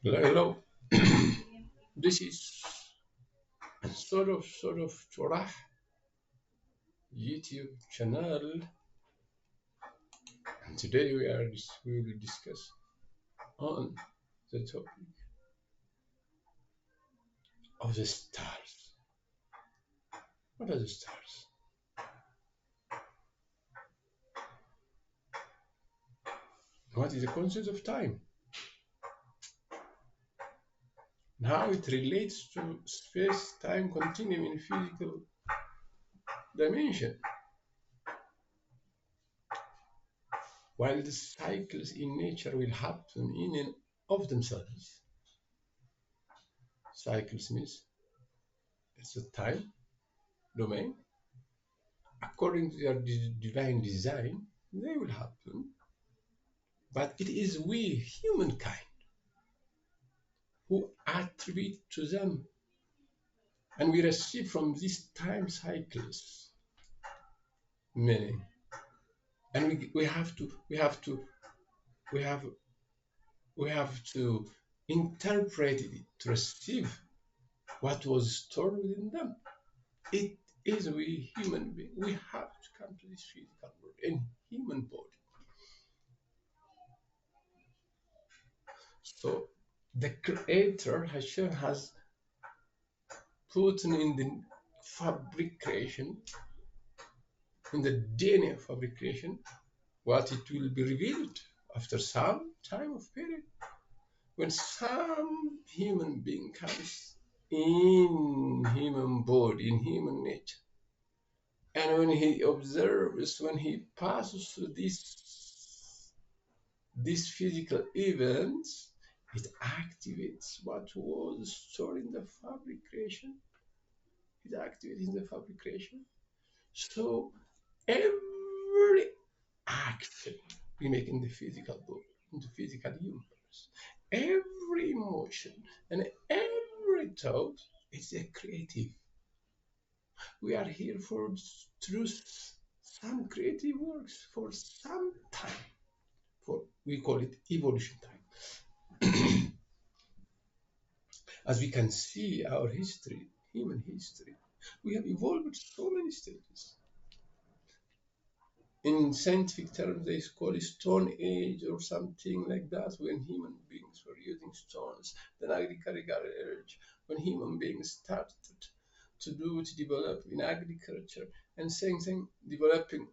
Hello. This is sort of Torah YouTube channel, and today we will discuss on the topic of the stars. What are the stars? What is the concept of time? And how it relates to space-time continuum in physical dimension? While the cycles in nature will happen in and of themselves. Cycles means it's a time domain. According to their divine design, they will happen. But it is we, humankind, who attribute to them, and we receive from these time cycles meaning. And we have to interpret it to receive what was stored within them. It is we human beings. We have to come to this physical world in human body. So the Creator Hashem has put in the fabrication, in the DNA of fabrication, what it will be revealed after some time of period, when some human being comes in human body, in human nature, and when he observes, when he passes through these physical events, it activates what was stored in the fabrication. It activates in the fabrication. So every action we make in the physical body, in the physical universe, every emotion and every thought is a creative. We are here for through some creative works for some time. For we call it evolution time. As we can see our history, human history, we have evolved so many stages. In scientific terms, they call it Stone Age or something like that, when human beings were using stones. Then agricultural age, when human beings started to develop in agriculture, and same developing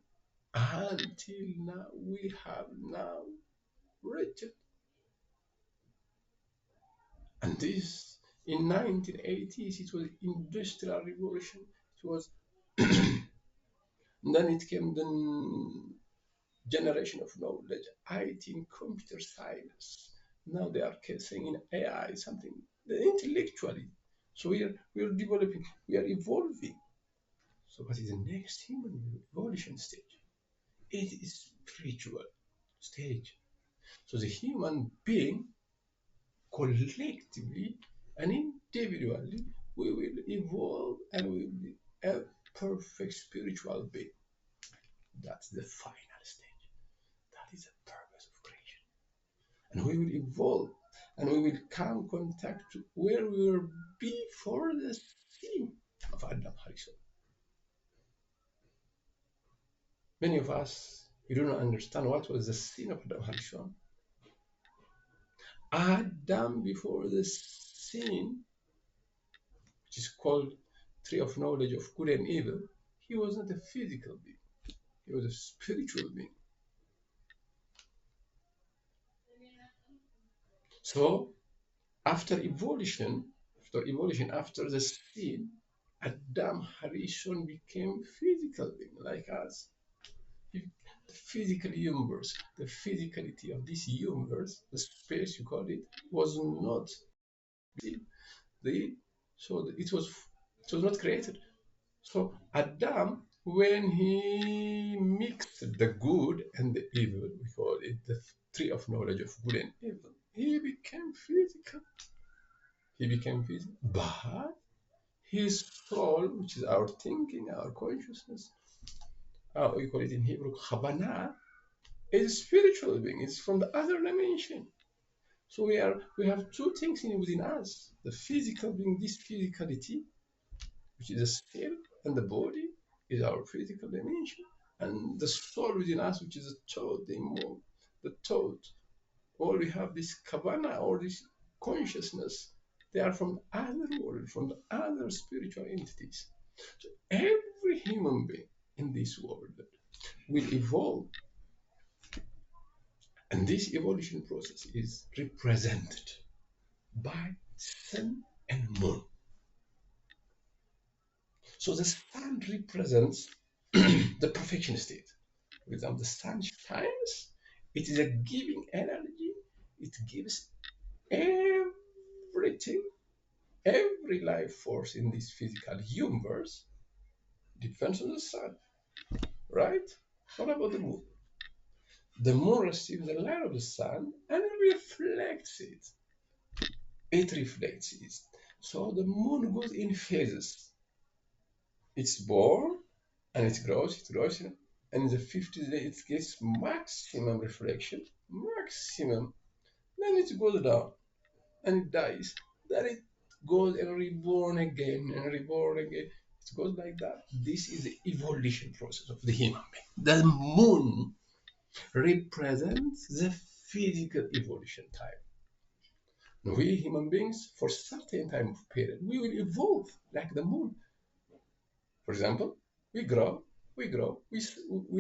until now. We have now reached, and this in 1980s it was industrial revolution. It was then it came the generation of knowledge, IT and computer science. Now they are saying in AI something intellectually. So we are developing, we are evolving. So what is the next human evolution stage? It is spiritual stage. So the human being, collectively and individually, we will evolve and we will be a perfect spiritual being. That's the final stage. That is the purpose of creation. And we will evolve and we will come contact to where we were before the sin of Adam Harrison. Many of us, we do not understand what was the sin of Adam Harrison. Adam, before the sin, which is called tree of knowledge of good and evil, he was not a physical being. He was a spiritual being. So after evolution, after the sin, Adam Harrison became physical being like us. The physical universe, the physicality of this universe, the space you call it, was not it was not created. So Adam, when he mixed the good and the evil, we call it the tree of knowledge of good and evil, he became physical. But his soul, which is our thinking, our consciousness, we call it in Hebrew, Chabana, is a spiritual being. It's from the other dimension. So we have two things within us: the physical being this physicality, which is the spirit, and the body is our physical dimension, and the soul within us, which is the thought, the thought. All we have this kavana or this consciousness. They are from other world, from the other spiritual entities. So every human being in this world will evolve, and this evolution process is represented by sun and moon. So the sun represents the perfection state. For example, the sun shines, it is a giving energy, it gives everything, every life force in this physical universe depends on the sun, right? What about the moon? The moon receives the light of the sun and reflects it. It reflects it. So the moon goes in phases. It's born and it grows, and in the 50th day it gets maximum reflection, maximum. Then it goes down and it dies. Then it goes and reborn again and reborn again. It goes like that. This is the evolution process of the human being. The moon represents the physical evolution time. We human beings, for certain time of period, we will evolve like the moon. For example, we grow, we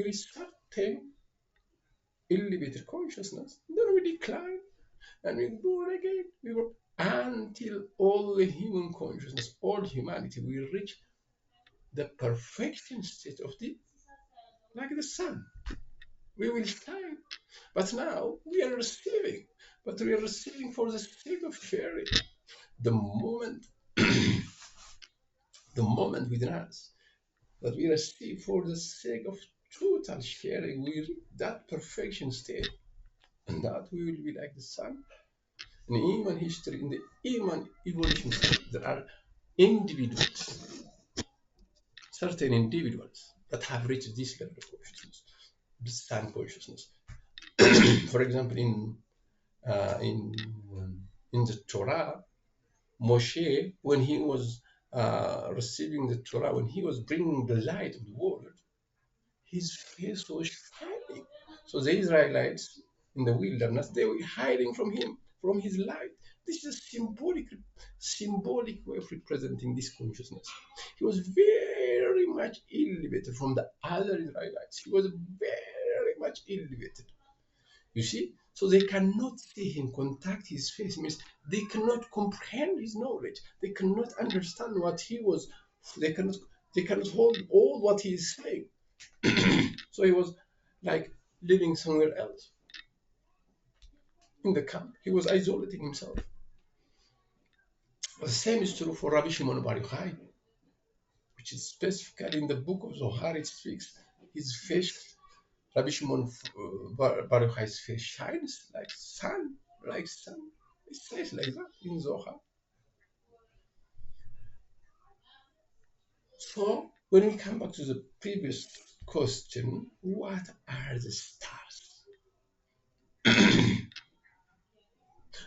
reach certain elevated consciousness, then we decline and we born again. We go until all the human consciousness, all humanity will reach the perfection state of the like the sun. We will shine. But now we are receiving, but we are receiving for the sake of sharing. The moment the moment within us that we receive for the sake of total sharing, we reach that perfection state, and that we will be like the sun. In human history, in the human evolution state, there are individuals, certain individuals that have reached this level of consciousness, this sun consciousness. For example, uh, in in the Torah, Moshe, when he was receiving the Torah, when he was bringing the light of the world, his face was shining. So the Israelites in the wilderness, they were hiding from him, from his light. This is a symbolic way of representing this consciousness. He was very much elevated from the other Israelites. He was very much elevated. You see? So they cannot see him, contact his face, means they cannot comprehend his knowledge. They cannot understand what he was. They cannot, they cannot hold all what he is saying. So he was like living somewhere else in the camp. He was isolating himself. The same is true for Rabbi Shimon Bar Yochai, which is specifically in the book of Zohar. It speaks his face. Rabbi Shimon Bar Yochai's face shines like sun, like sun. It says like that in Zohar. So when we come back to the previous question, what are the stars?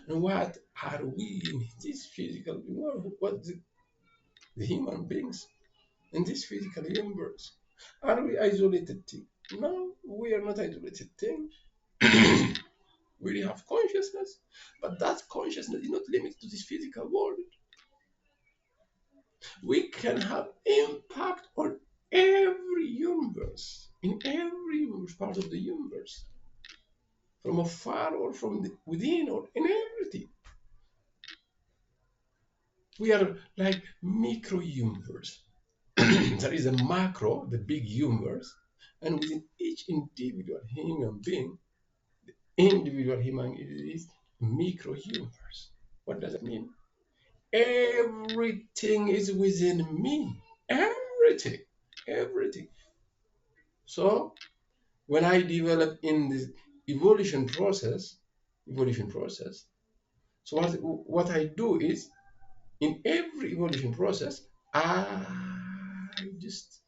And what are we in this physical world? What the human beings in this physical universe? Are we isolated thing? No, we are not isolated thing. We have consciousness, but that consciousness is not limited to this physical world. We can have impact on every universe, in every part of the universe, from afar or from within or in everything. We are like micro universe. There is a macro, the big universe, and within each individual human being, individual human is micro universe. What does it mean? Everything is within me. Everything. So when I develop in this evolution process, so what I do is in every evolution process, I just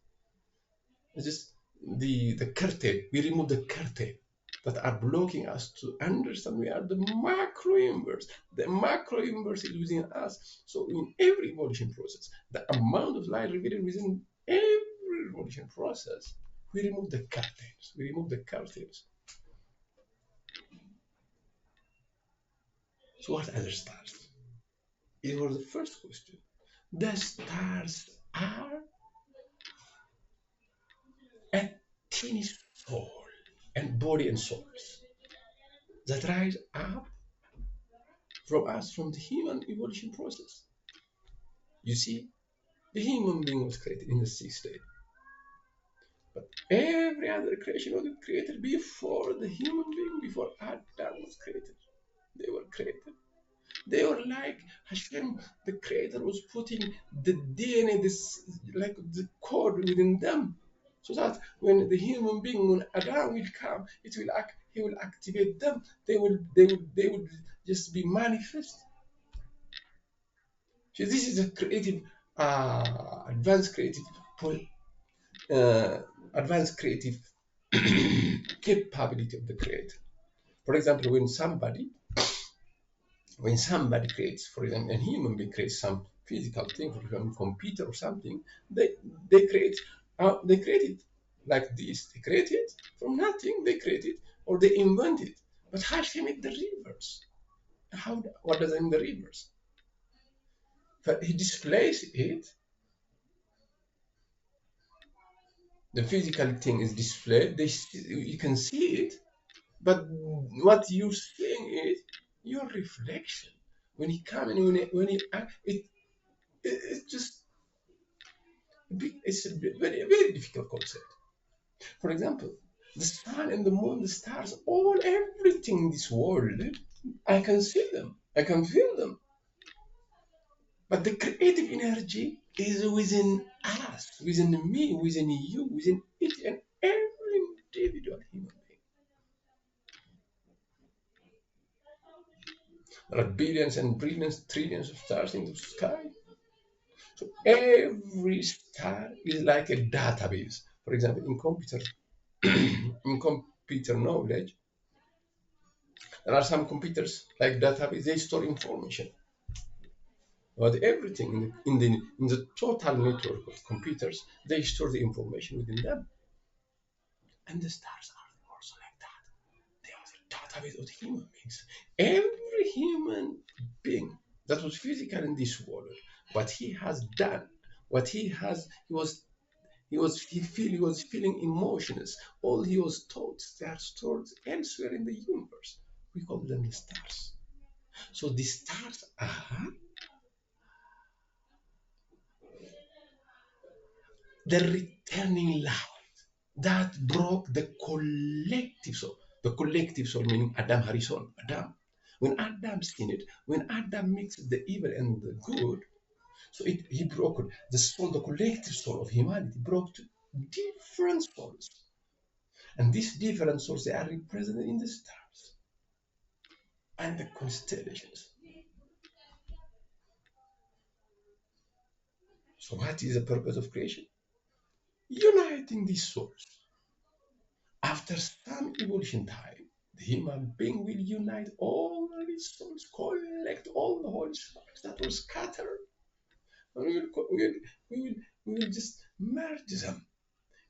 the curtain. We remove the curtain. that are blocking us to understand we are the macro universe. The macro universe is within us. So in every evolution process, the amount of light revealed within every evolution process, we remove the curtains. We remove the curtains. So what are the stars? It was the first question. The stars are a tiny soul and body and souls that rise up from us from the human evolution process. You see, the human being was created in the sixth day. But every other creation was created before the human being, before Adam was created. They were created. They were like Hashem, the creator, was putting the DNA, this like the code within them. So that when the human being, when Adam will come, it will act, he will activate them. They will just be manifest. So this is a creative, advanced creative, uh, advanced creative capability of the creator. For example, when somebody creates, for example, a human being creates some physical thing, for example, computer or something, they they create they create it like this. They create it from nothing. They create it or they invent it. But Hashem made the reverse. How? What does it mean the reverse? But he displays it. The physical thing is displayed. You can see it, but what you're seeing is your reflection. When he comes and when he act, it's just it's a very difficult concept. For example, the sun and the moon, the stars, all everything in this world, I can see them, I can feel them. But the creative energy is within us, within me, within you, within each and every individual human being. There are billions and billions, trillions of stars in the sky. So every star is like a database. For example, in computer knowledge, there are some computers like database. They store information about everything in the total network of computers. They store the information within them, and the stars are also like that. They are the database of the human beings. Every human being that was physical in this world, what he has done, what he was feeling emotions. All he was taught, they are stored elsewhere in the universe. We call them the stars. So the stars are the returning light that broke the collective soul. The collective soul meaning Adam Harrison. Adam. When Adam sinned, when Adam mixed the evil and the good, so he broke the soul, the collective soul of humanity broke to different souls. And these different souls, they are represented in the stars and the constellations. So what is the purpose of creation? Uniting these souls. After some evolution time, the human being will unite all these souls, collect all the holy sparks that were scattered, and we will just merge them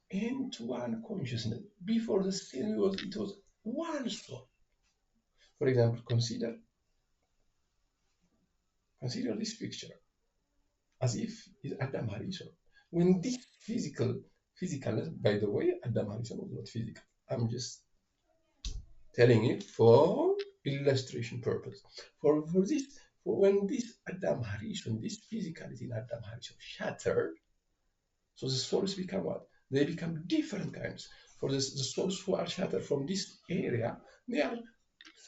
into one consciousness. Before the sin it was one soul. For example, consider this picture as if it's Adam Harrison. When this physicalness, by the way, Adam Harrison was not physical. I'm just telling it for illustration purpose. For when this Adam Harrison, this physicality in Adam Harrison shattered, so the souls become what? They become different kinds. For the souls who are shattered from this area, they are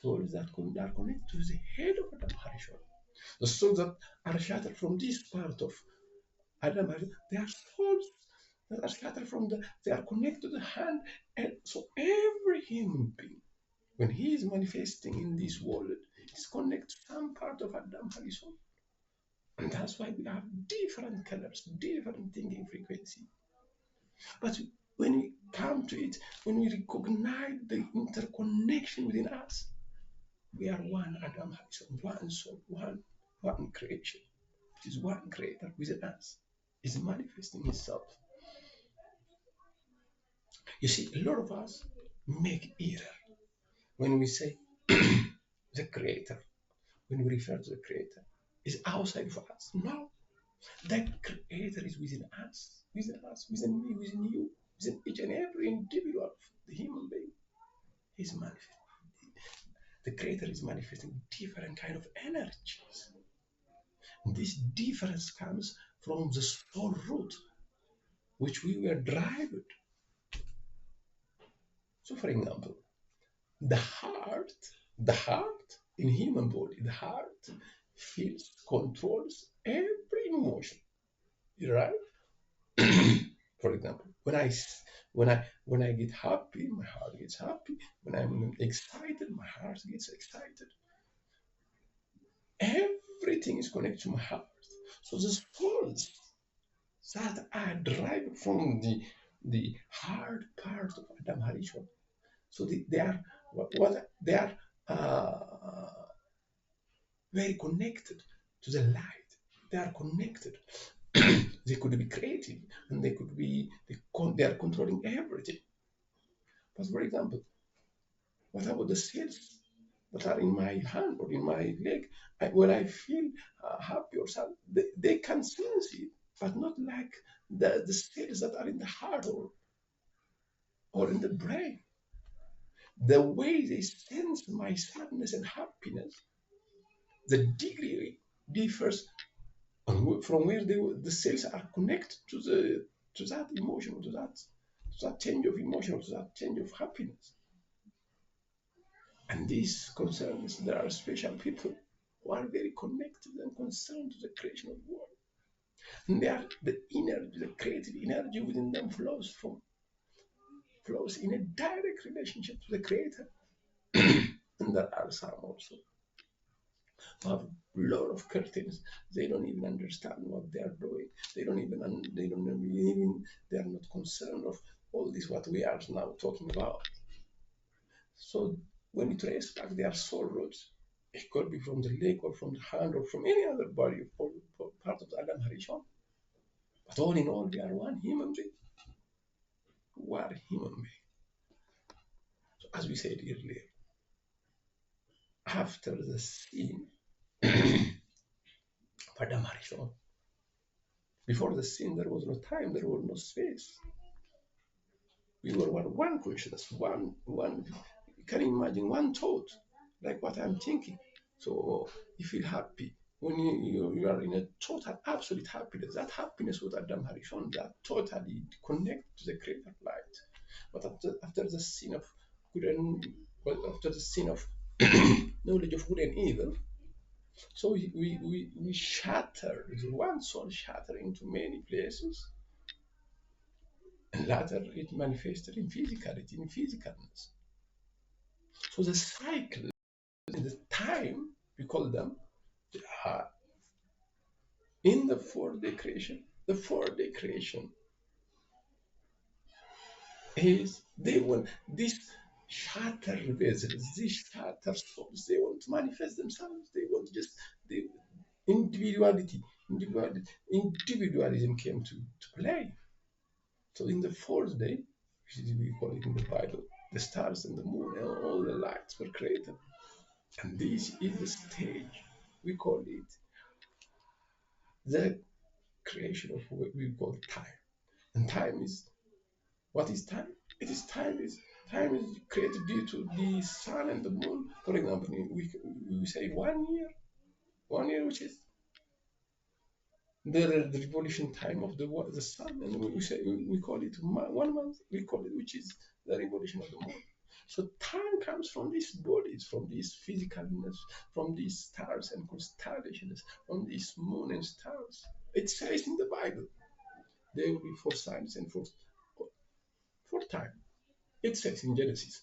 souls that are connected to the head of Adam Harrison. The souls that are shattered from this part of Adam Harrison, they are souls that are scattered from they are connected to the hand. And so every human being, when he is manifesting in this world, he's connected to some part of Adam Harrison. And that's why we have different colors, different thinking frequency. But When we come to it, when we recognize the interconnection within us, we are one Adam Harrison, one soul, one creation. It is one creator within us. Is manifesting itself. You see, a lot of us make error when we say the creator, when we refer to the creator, is outside of us. No, that creator is within us, within me, within you, within each and every individual of the human being. He's manifesting. The creator is manifesting different kind of energies. And this difference comes from the soul root which we were driven. So, for example, the heart, the heart in human body, the heart feels, controls every emotion, right? For example, when I get happy, my heart gets happy. When I'm excited, my heart gets excited. Everything is connected to my heart. So the souls that are derived from the hard part of Adam Harishon. So they are what they are very connected to the light. They are connected. They could be creative, and they are controlling everything. But for example, what about the cells that are in my hand or in my leg? When I feel happy or sad, they can sense it, but not like the cells that are in the heart or in the brain. The way they sense my sadness and happiness, the degree differs from where the cells are connected to that emotion, to that change of emotion, to that change of happiness. And this concerns, there are special people who are very connected and concerned to the creation of the world. And they are the energy, the creative energy within them flows in a direct relationship to the creator. And there are some also who have a lot of curtains. They don't even understand what they are doing. They are not concerned of all this what we are now talking about. So when you trace back their soul roots, it could be from the leg or from the hand or from any other body or part of the Adam Harishon. But all in all, we are one human being. We are human being. So as we said earlier, after the sin, Adam Harishon, before the sin, there was no time, there was no space. We were one consciousness, one. You can imagine one thought, like what I'm thinking. So you feel happy when you are in a total, absolute happiness. That happiness with Adam Harishon, that totally connect to the Creator light. But after the sin of good and after the sin of knowledge of good and evil, so we shatter, one soul shatter into many places, and later it manifested in physicality, in physicalness. So the cycle, the time, we call them, in the 4-day creation. The 4-day creation is they want this shatter vessels, these shatter souls, they want to manifest themselves, they want just the individualism came to play. So in the 4th day, which we call it in the Bible, the stars and the moon and all the lights were created. And this is the stage, we call it the creation of what we call time. And time is, what is time? It is time is created due to the sun and the moon. For example, we say 1 year, which is the revolution time of the sun, and we call it 1 month. We call it, which is the revolution of the moon. So time comes from these bodies, from this physicalness, from these stars and constellations, from this moon and stars. It says in the Bible, there will be 4 signs and for time. It says in Genesis.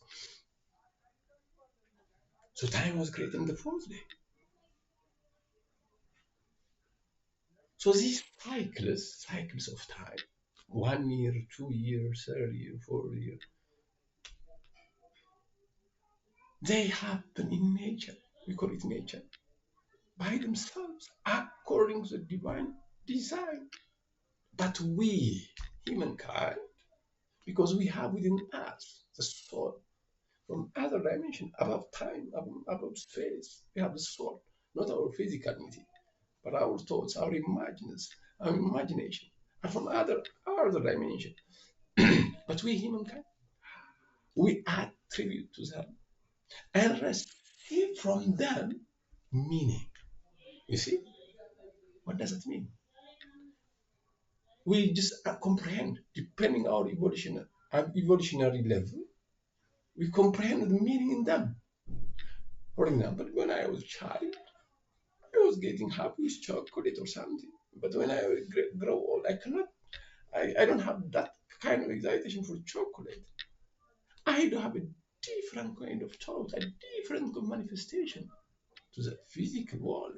So time was created in the 4th day. So these cycles of time, 1 year, 2 years, 3 year, 4 year. They happen in nature. We call it nature. By themselves, according to the divine design. But we, humankind, because we have within us the soul from other dimension, above time, above space, we have the soul, not our physicality, but our thoughts, our imagination, are from other dimension. But we humankind, we attribute to them and receive from them meaning. You see, what does it mean? We just comprehend, depending on our evolutionary level, we comprehend the meaning in them. For example, when I was a child, I was getting happy with chocolate or something. But when I grow old, I don't have that kind of excitation for chocolate. I do have a different kind of thought, a different manifestation to the physical world.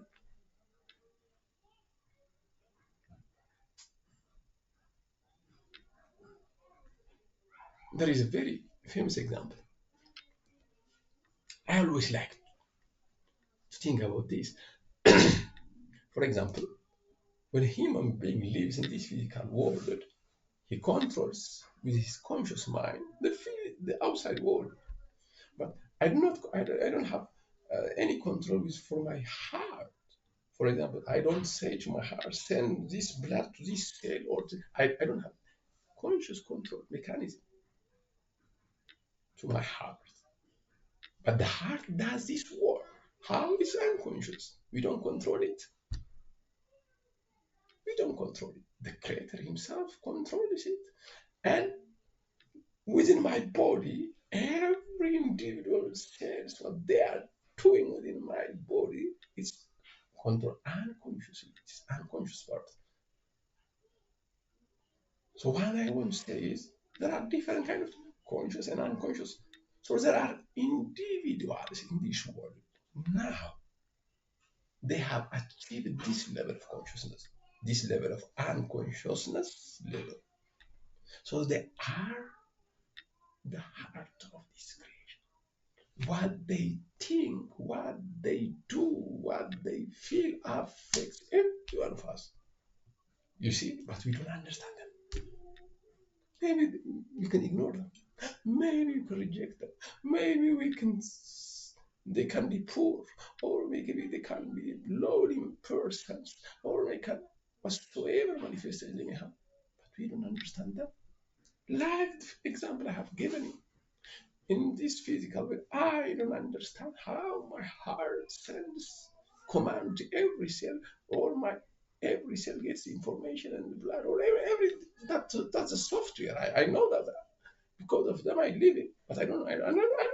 There is a very famous example. I always like to think about this. For example, when a human being lives in this physical world, he controls with his conscious mind the outside world. But I don't have any control with for my heart. For example, I don't say to my heart, send this blood to this cell, I don't have conscious control mechanism to my heart. But the heart does this work. How is unconscious? We don't control it. We don't control it. The Creator Himself controls it. And within my body, every individual cells, what they are doing within my body is controlled unconsciously. It's unconscious part. So what I want to say is there are different kind of conscious and unconscious. So there are individuals in this world. Now they have achieved this level of consciousness, this level of unconsciousness level. So they are the heart of this creation. What they think, what they do, what they feel affects every one of us. You see, but we don't understand them. Maybe we can ignore them. Maybe we can reject them. Maybe they can be poor, or maybe they can be lonely persons, or they can whatsoever manifestation they may have. But we don't understand them. Like the example I have given you. In this physical way, I don't understand how my heart sends command to every cell, or my every cell gets the information and the blood, or every that's a software. I know that because of them I live it, but I don't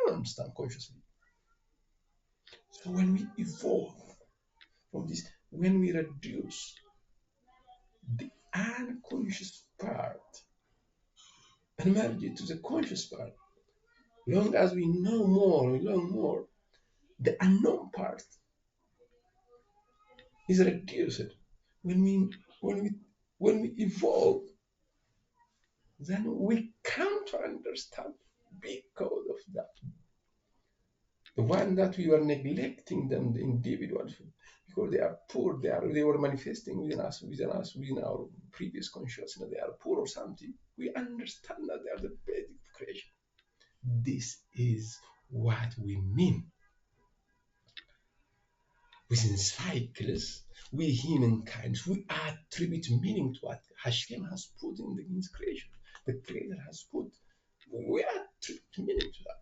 understand consciously. So when we evolve from this, when we reduce the unconscious part and merge it to the conscious part, long as we know more, we learn more, the unknown part is reduced. When we when we when we evolve, then we come to understand because of that. The one that we were neglecting them, the individuals, because they are poor, they were manifesting within our previous consciousness, they are poor or something. We understand that they are the basic of creation. This is what we mean. Within cycles, we humankind, we attribute meaning to what Hashem has put in His creation. The Creator has put. We attribute meaning to that.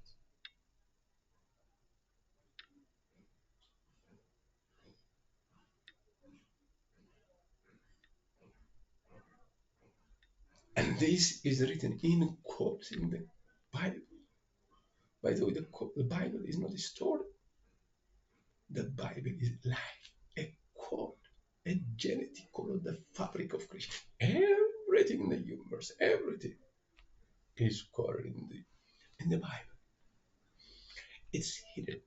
And this is written in quotes in the Bible. By the way, the Bible is not a story. The Bible is life, a code, a genetic code, the fabric of creation. Everything in the universe, everything is coded in the Bible. It's hidden.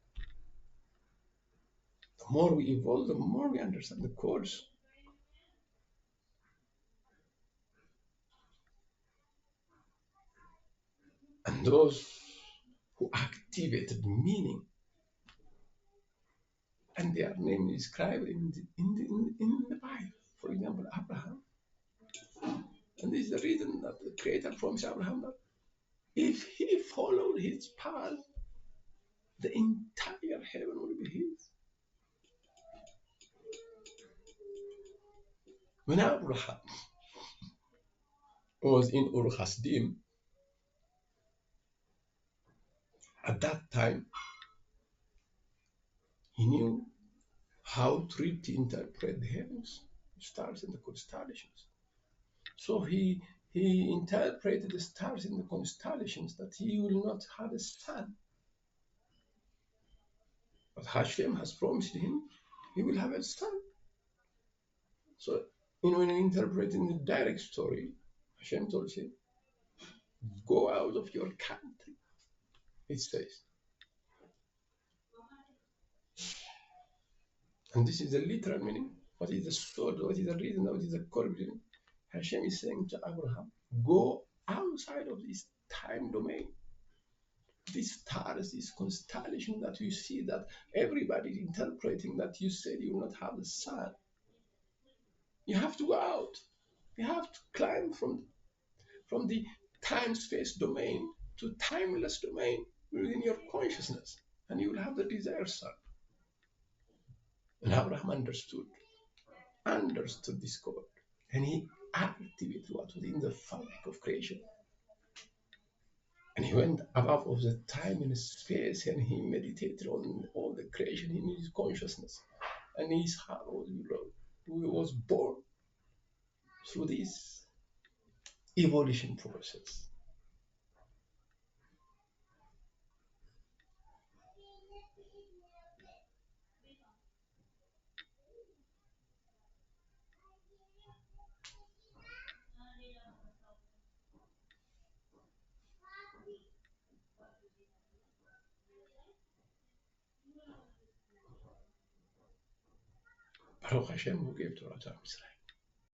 The more we evolve, the more we understand the codes. and those who activated meaning, and their name is described in the Bible. For example, Abraham. And this is the reason that the Creator promised Abraham that if he followed his path, the entire heaven will be his. When Abraham was in Ur Hasdim, at that time, he knew how to read, to interpret the heavens, stars, and the constellations. So he interpreted the stars in the constellations that he will not have a son. But Hashem has promised him he will have a son. So, when interpreting the direct story, Hashem told him, go out of your country, it says. And this is the literal meaning. What is the sword? What is the reason? What is the core meaning? Hashem is saying to Abraham, go outside of this time domain. These stars, this constellation that you see, that everybody is interpreting that you said you will not have a son. You have to go out. You have to climb from the time-space domain to timeless domain within your consciousness, and you will have the desired son. And Abraham understood this code, and he activated what was in the fabric of creation. And he went above of the time and space, and he meditated on all the creation in his consciousness. And his heart was born through this evolution process. Baruch Hashem, who gave Torah to Israel.